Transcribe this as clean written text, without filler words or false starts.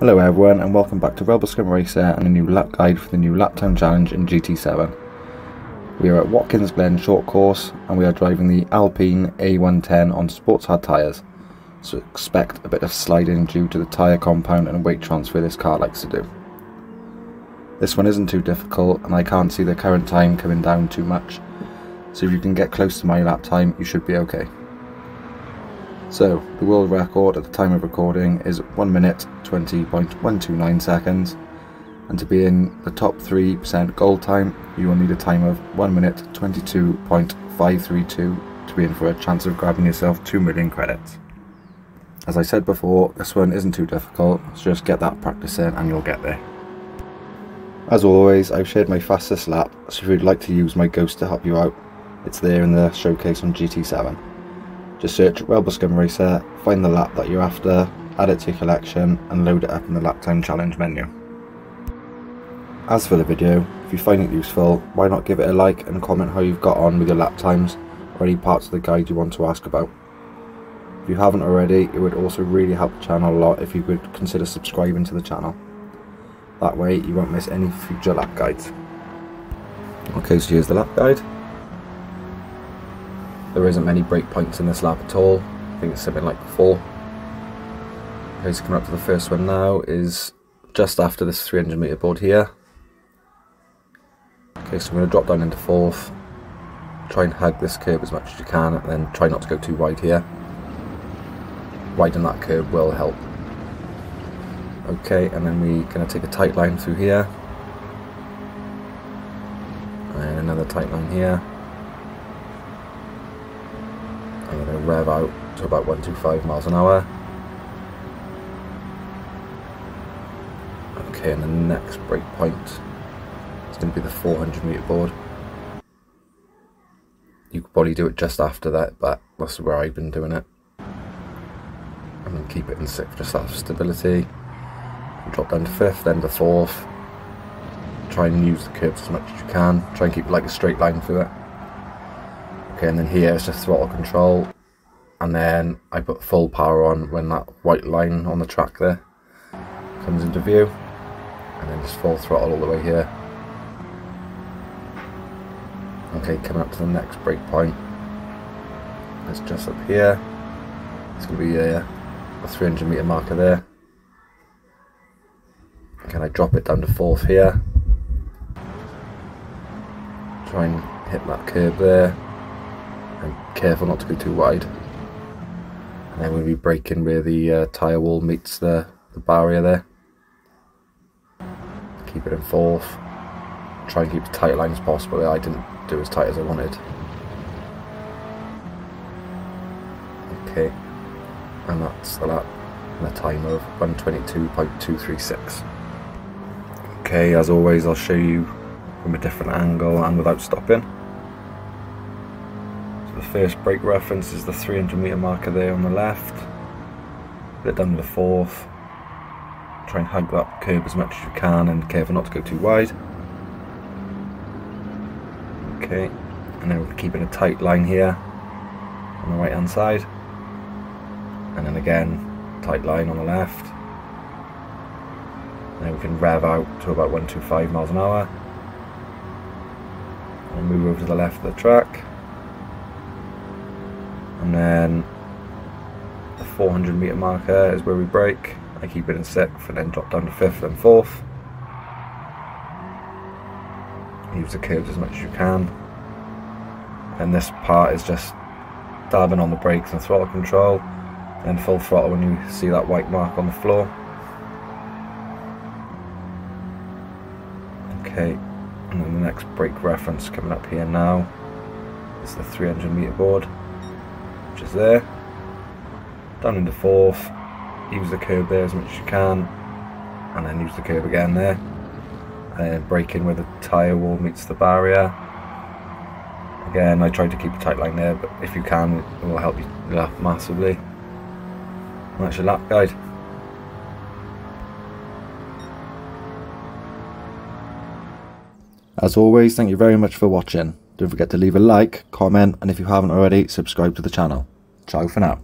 Hello everyone and welcome back to Watkins Glen Racer and a new lap guide for the new lap time challenge in GT7. We are at Watkins Glen short course and we are driving the Alpine A110 on sports hard tyres, so expect a bit of sliding due to the tyre compound and weight transfer this car likes to do. This one isn't too difficult and I can't see the current time coming down too much, so if you can get close to my lap time you should be okay. So, the world record at the time of recording is 1 minute 20.129 seconds, and to be in the top 3% gold time, you will need a time of 1 minute 22.532 to be in for a chance of grabbing yourself 2 million credits. As I said before, this one isn't too difficult, so just get that practice in and you'll get there. As always, I've shared my fastest lap, so if you'd like to use my ghost to help you out, it's there in the showcase on GT7. Just search Watkins Glen Racer, find the lap that you're after, add it to your collection and load it up in the lap time challenge menu. As for the video, if you find it useful, why not give it a like and comment how you've got on with your lap times or any parts of the guide you want to ask about. If you haven't already, it would also really help the channel a lot if you could consider subscribing to the channel. That way you won't miss any future lap guides. Okay, so here's the lap guide. There isn't many breakpoints in this lap at all. I think it's something like 4. Okay, so coming up to the first one now is just after this 300 metre board here. Okay, so I'm going to drop down into 4th. Try and hug this curb as much as you can and then try not to go too wide here. Widen that curb will help. Okay, and then we're going to take a tight line through here. And another tight line here. I'm going to rev out to about 125 miles an hour. Okay, and the next break point is going to be the 400 metre board. You could probably do it just after that, but that's where I've been doing it. And then keep it in 6th just out of stability. Drop down to 5th, then to 4th. Try and use the curbs as much as you can. Try and keep like a straight line through it. Okay, and then here it's just throttle control, and then I put full power on when that white line on the track there comes into view, and then just full throttle all the way here. Okay, coming up to the next break point, it's just up here. It's going to be a 300 metre marker there. Can I drop it down to 4th here? Try and hit that curb there. And careful not to go too wide. And then we'll be braking where the tyre wall meets the barrier there. Keep it in 4th. Try and keep as tight a line as possible. I didn't do as tight as I wanted. Okay, and that's the lap and a time of 122.236. Okay, as always I'll show you from a different angle and without stopping. The first brake reference is the 300 metre marker there on the left. Put it down to the 4th. Try and hug that curb as much as you can and careful not to go too wide. Okay, and then we're keeping a tight line here on the right hand side. And then again, tight line on the left. And then we can rev out to about 125 miles an hour. And move over to the left of the track. And then the 400 metre marker is where we brake. I keep it in 6th and then drop down to 5th and 4th. Use the curbs as much as you can. And this part is just dabbing on the brakes and throttle control. And full throttle when you see that white mark on the floor. Okay, and then the next brake reference coming up here now is the 300 metre board. Which is there. Down into 4th, use the curb there as much as you can, and then use the curb again there, and then brake in where the tyre wall meets the barrier. Again, I tried to keep a tight line there, but if you can, it will help you lap massively. And that's your lap guide. As always, thank you very much for watching. Don't forget to leave a like, comment, and if you haven't already, subscribe to the channel. Ciao for now.